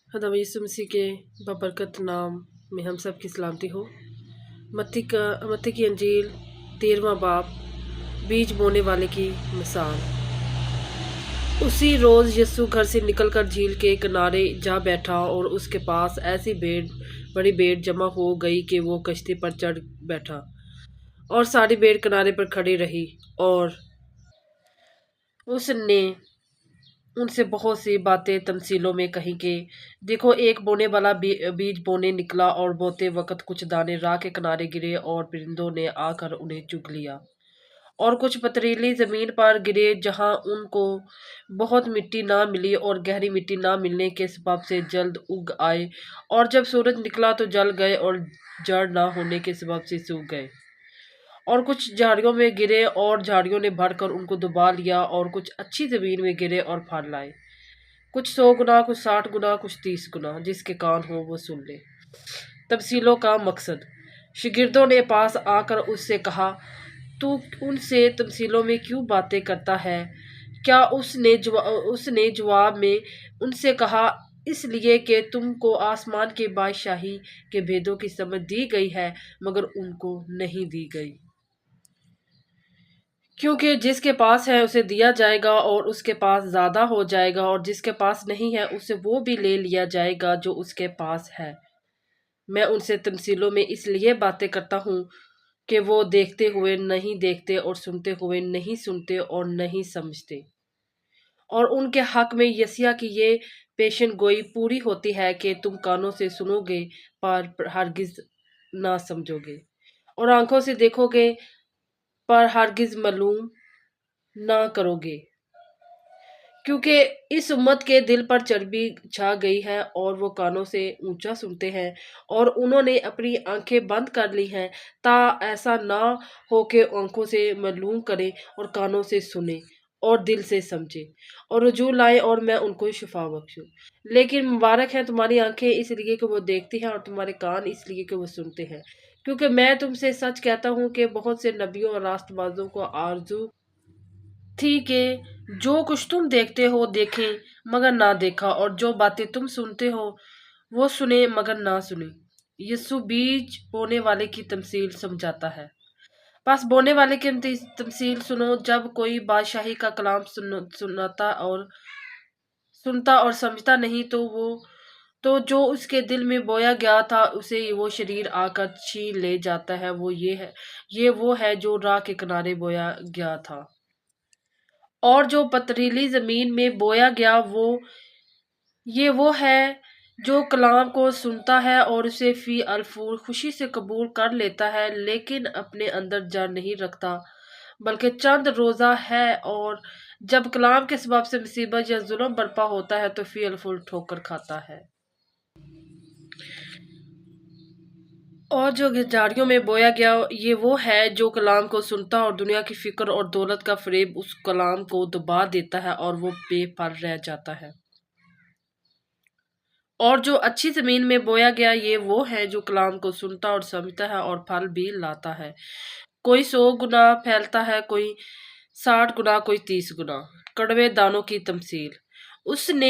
खुदा यीशु मसीह के बबरकत नाम में हम सब की सलामती हो। मत्ती की अंजील 13वां बाब, बीज बोने वाले की मिसाल। उसी रोज़ यीशु घर से निकलकर झील के किनारे जा बैठा और उसके पास ऐसी बड़ी भीड़ जमा हो गई कि वो कश्ती पर चढ़ बैठा और सारी भीड़ किनारे पर खड़ी रही। और उसने उनसे बहुत सी बातें तमसीलों में कही कि देखो, एक बोने वाला बीज बोने निकला और बोते वक्त कुछ दाने राह के किनारे गिरे और परिंदों ने आकर उन्हें चुग लिया। और कुछ पथरीली जमीन पर गिरे जहां उनको बहुत मिट्टी ना मिली और गहरी मिट्टी ना मिलने के सबब से जल्द उग आए, और जब सूरज निकला तो जल गए और जड़ ना होने के सबब से सूख गए। और कुछ झाड़ियों में गिरे और झाड़ियों ने भरकर उनको दबा लिया। और कुछ अच्छी जमीन में गिरे और फल लाए, कुछ 100 गुना, कुछ 60 गुना, कुछ 30 गुना। जिसके कान हो वो सुन ले। तफसीलों का मकसद। शागिर्दों ने पास आकर उससे कहा, तू उनसे तफसीलों में क्यों बातें करता है? क्या उसने जवाब में उनसे कहा, इसलिए कि तुमको आसमान के बादशाही के भेदों की समझ दी गई है, मगर उनको नहीं दी गई। क्योंकि जिसके पास है उसे दिया जाएगा और उसके पास ज़्यादा हो जाएगा, और जिसके पास नहीं है उससे वो भी ले लिया जाएगा जो उसके पास है। मैं उनसे तमसीलों में इसलिए बातें करता हूँ कि वो देखते हुए नहीं देखते और सुनते हुए नहीं सुनते और नहीं समझते। और उनके हक में यसिया की ये पेशन गोई पूरी होती है कि तुम कानों से सुनोगे पर हरगिज ना समझोगे, और आंखों से देखोगे पर हरगिज मालूम ना करोगे। क्योंकि इस उम्मत के दिल पर चर्बी छा गई है और वो कानों से ऊंचा सुनते हैं, और उन्होंने अपनी आंखें बंद कर ली हैं, ता ऐसा ना हो कि आंखों से मालूम करें और कानों से सुने और दिल से समझे और रुजू लाए और मैं उनको शिफा बख्शूं। लेकिन मुबारक है तुम्हारी आंखें इसलिए कि वो देखती हैं और तुम्हारे कान इसलिए कि वो सुनते हैं। क्योंकि मैं तुमसे सच कहता हूँ कि बहुत से नबियों और रास्तबाजों को आरजू थी कि जो कुछ तुम देखते हो देखें मगर ना देखा, और जो बातें तुम सुनते हो वो सुने मगर ना सुने। यीशु बीज बोने वाले की तमसील समझाता है। बस बोने वाले की तमसील सुनो। जब कोई बादशाही का कलाम सुनता और समझता नहीं तो जो उसके दिल में बोया गया था उसे वो शरीर आकर छीन ले जाता है। वो है जो राह के किनारे बोया गया था। और जो पथरीली जमीन में बोया गया वो है जो कलाम को सुनता है और उसे फी अलफूल खुशी से कबूल कर लेता है, लेकिन अपने अंदर जड़ नहीं रखता बल्कि चंद रोज़ा है, और जब कलाम के सबब से मुसीबत या जुल्म बर्पा होता है तो फी अलफूल ठोकर खाता है। और जो झाड़ियों में बोया गया ये वो है जो कलाम को सुनता और दुनिया की फिक्र और दौलत का फरेब उस कलाम को दबा देता है और वो बेफल रह जाता है। और जो अच्छी जमीन में बोया गया ये वो है जो कलाम को सुनता और समझता है और फल भी लाता है। कोई 100 गुना फैलता है, कोई 60 गुना, कोई 30 गुना। कड़वे दानों की तमसील। उसने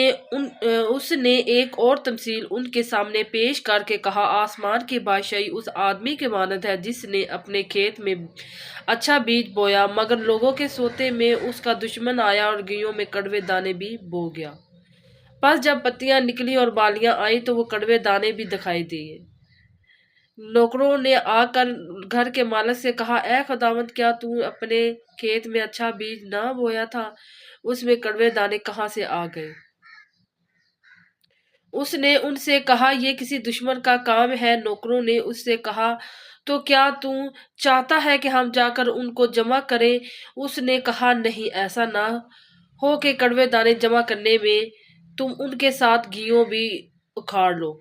एक और तमसील उनके सामने पेश करके कहा, आसमान की बादशाही उस आदमी के मानद है जिसने अपने खेत में अच्छा बीज बोया, मगर लोगों के सोते में उसका दुश्मन आया और गेहूं में कड़वे दाने भी बो गया। बस जब पत्तियां निकली और बालियां आई तो वो कड़वे दाने भी दिखाई दिए। नौकरों ने आकर घर के मालिक से कहा, ए खुदावंद, क्या तू अपने खेत में अच्छा बीज ना बोया था? उसमें कड़वे दाने कहाँ से आ गए? उसने उनसे कहा, ये किसी दुश्मन का काम है। नौकरों ने उससे कहा, तो क्या तू चाहता है कि हम जाकर उनको जमा करें? उसने कहा, नहीं, ऐसा ना हो कि कड़वे दाने जमा करने में तुम उनके साथ घियों भी उखाड़ लो।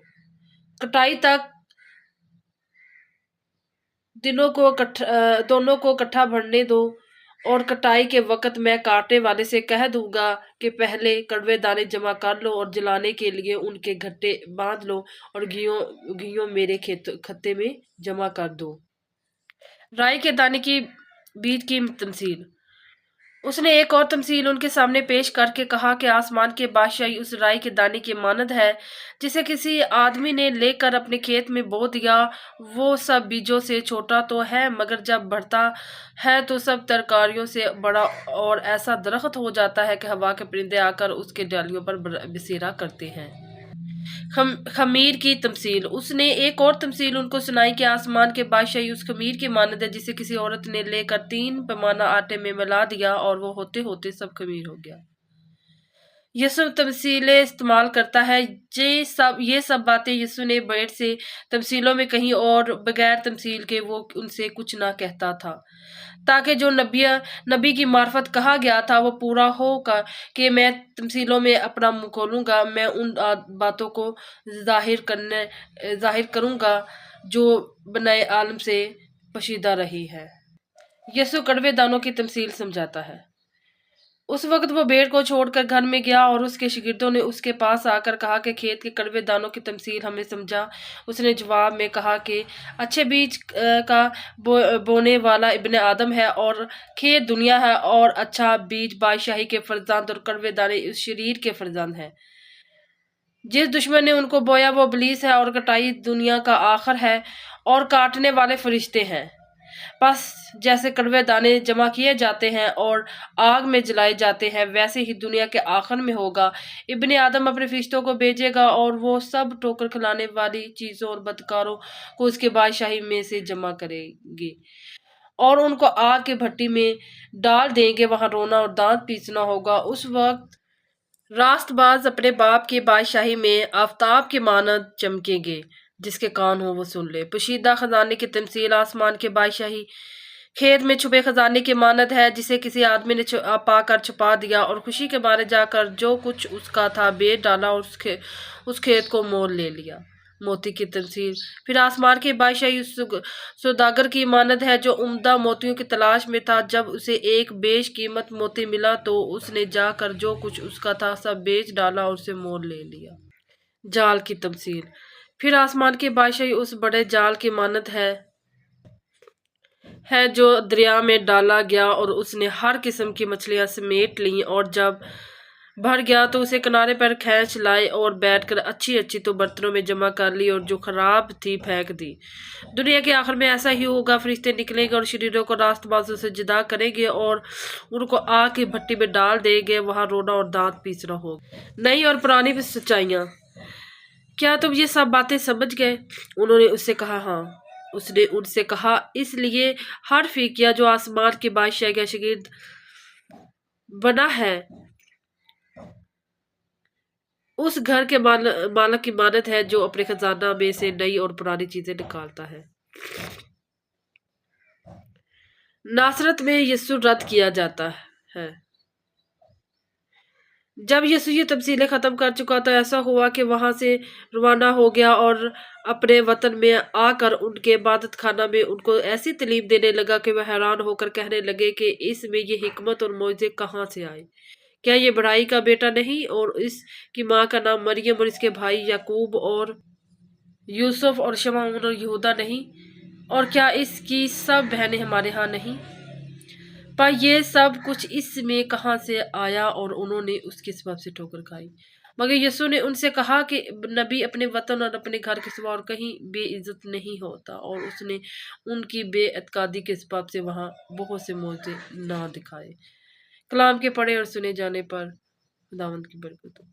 कटाई तक दोनों को इकट्ठा भरने दो, और कटाई के वक्त मैं काटने वाले से कह दूंगा कि पहले कड़वे दाने जमा कर लो और जलाने के लिए उनके घट्टे बांध लो, और घियों मेरे खत्ते में जमा कर दो। राई के दाने की बीज की तमसील। اس نے ایک اور تمثیل ان کے سامنے پیش کر کے کہا کہ آسمان کے بادشاہی اس رائی کے دانے کی مانند ہے جسے کسی آدمی نے لے کر اپنے کھیت میں بو دیا۔ وہ سب بیجوں سے چھوٹا تو ہے مگر جب بڑھتا ہے تو سب ترکاریوں سے بڑا اور ایسا درخت ہو جاتا ہے کہ ہوا کے پرندے آ کر اس کے ڈالیوں پر بسیرا کرتے ہیں۔ خمیر کی تمثیل۔ اس نے ایک اور تمثیل ان کو سنائی کہ آسمان کے بادشاہی اس خمیر کی مانند ہے جسے کسی عورت نے لے کر 3 پیمانہ آٹے میں ملا دیا اور وہ ہوتے ہوتے سب خمیر ہو گیا۔ یسوع تمثیلیں استعمال کرتا ہے۔ یہ سب باتیں یسوع نے بیٹھ سے تمثیلوں میں کہیں اور بغیر تمثیل کے وہ ان سے کچھ نہ کہتا تھا، تاکہ جو نبی کی معرفت کہا گیا تھا وہ پورا ہو کہ میں تمثیلوں میں اپنا منہ کھولوں گا، میں ان باتوں کو ظاہر کروں گا جو بنائے عالم سے پوشیدہ رہی ہے۔ یسوع کڑوے دانوں کی تمثیل سمجھاتا ہے۔ اس وقت وہ بھیڑ کو چھوڑ کر گھر میں گیا اور اس کے شاگردوں نے اس کے پاس آ کر کہا کہ کھیت کے کڑوے دانوں کی تمثیل ہمیں سمجھا۔ اس نے جواب میں کہا کہ اچھے بیج کا بونے والا ابن آدم ہے اور کھیت دنیا ہے، اور اچھا بیج بادشاہی کے فرزند اور کڑوے دانے اس شریر کے فرزند ہیں۔ جس دشمن نے ان کو بویا وہ ابلیس ہے، اور کٹائی دنیا کا آخر ہے، اور کاٹنے والے فرشتے ہیں۔ پس جیسے کڑوے دانے جمع کیے جاتے ہیں اور آگ میں جلائے جاتے ہیں، ویسے ہی دنیا کے آخر میں ہوگا۔ ابن آدم اپنے فرشتوں کو بھیجے گا اور وہ سب ٹھوکر کھلانے والی چیزوں اور بدکاروں کو اس کے بادشاہی میں سے جمع کریں گے اور ان کو آگ کے بھٹی میں ڈال دیں گے، وہاں رونا اور دانت پیسنا ہوگا۔ اس وقت راست باز اپنے باپ کی بادشاہی میں آفتاب کی مانند چمکیں گے۔ جس کے کان ہو وہ سن لے۔ پوشیدہ خزانے کی تمثیل۔ آسمان کے بادشاہی کھیت میں چھپے خزانے کی مانند ہے جسے کسی آدمی نے پا کر چھپا دیا اور خوشی کے مارے جا کر جو کچھ اس کا تھا بیچ ڈالا اور اس کھیت کو مول لے لیا۔ موتی کی تمثیل۔ پھر آسمان کی بادشاہی اس سوداگر کی مانند ہے جو عمدہ موتیوں کی تلاش میں تھا۔ جب اسے ایک بیش قیمت موتی ملا تو اس نے جا کر جو کچھ اس کا تھا سب بیچ ڈالا اور اسے مول لے لیا۔ جال کی تمثیل۔ پھر آسمان کی بادشاہی اس بڑے جال کی مانند ہے جو دریا میں ڈالا گیا اور اس نے ہر قسم کی مچھلیاں سمیٹ لیں، اور جب بھر گیا تو اسے کنارے پر کھینچ لائے اور بیٹھ کر اچھی اچھی تو برتنوں میں جمع کر لی اور جو خراب تھی پھینک دی۔ دنیا کے آخر میں ایسا ہی ہوگا۔ فرشتے نکلیں گے اور شریروں کو راست بازوں سے جدا کریں گے اور ان کو آگ کی بھٹی میں ڈال دیں گے، وہاں رونا اور دانت پیسنا ہوگا۔ نئی اور پرانی سچائیاں۔ کیا تم یہ سب باتیں سمجھ گئے؟ انہوں نے اس سے کہا ہاں۔ اس نے ان سے کہا اس لیے ہر فقیہ جو آسمان کے بادشاہ کا شاگرد بنا ہے اس گھر کے مالک کی مانند ہے جو اپنے خزانہ میں سے نئی اور پرانی چیزیں نکالتا ہے۔ ناصرت میں یسوع رد کیا جاتا ہے۔ جب یسوع یہ تمثیلیں ختم کر چکا تو ایسا ہوا کہ وہاں سے روانہ ہو گیا اور اپنے وطن میں آ کر ان کے عبادت خانہ میں ان کو ایسی تعلیم دینے لگا کہ وہ حیران ہو کر کہنے لگے کہ اس میں یہ حکمت اور معجزے کہاں سے آئے؟ کیا یہ بڑھائی کا بیٹا نہیں، اور اس کی ماں کا نام مریم اور اس کے بھائی یعقوب اور یوسف اور شمعون اور یہودا نہیں، اور کیا اس کی سب بہنیں ہمارے ہاں نہیں؟ پر یہ سب کچھ اس میں کہاں سے آیا؟ اور انہوں نے اس کے سبب سے ٹھوکر کھائی۔ مگر یسوع نے ان سے کہا کہ نبی اپنے وطن اور اپنے گھر کے سوا اور کہیں بے عزت نہیں ہوتا، اور اس نے ان کی بے اعتقادی کے سبب سے وہاں بہت سے معجزے نہ دکھائے۔ کلام کے پڑھے اور سنے جانے پر خداوند کی برکت ہو۔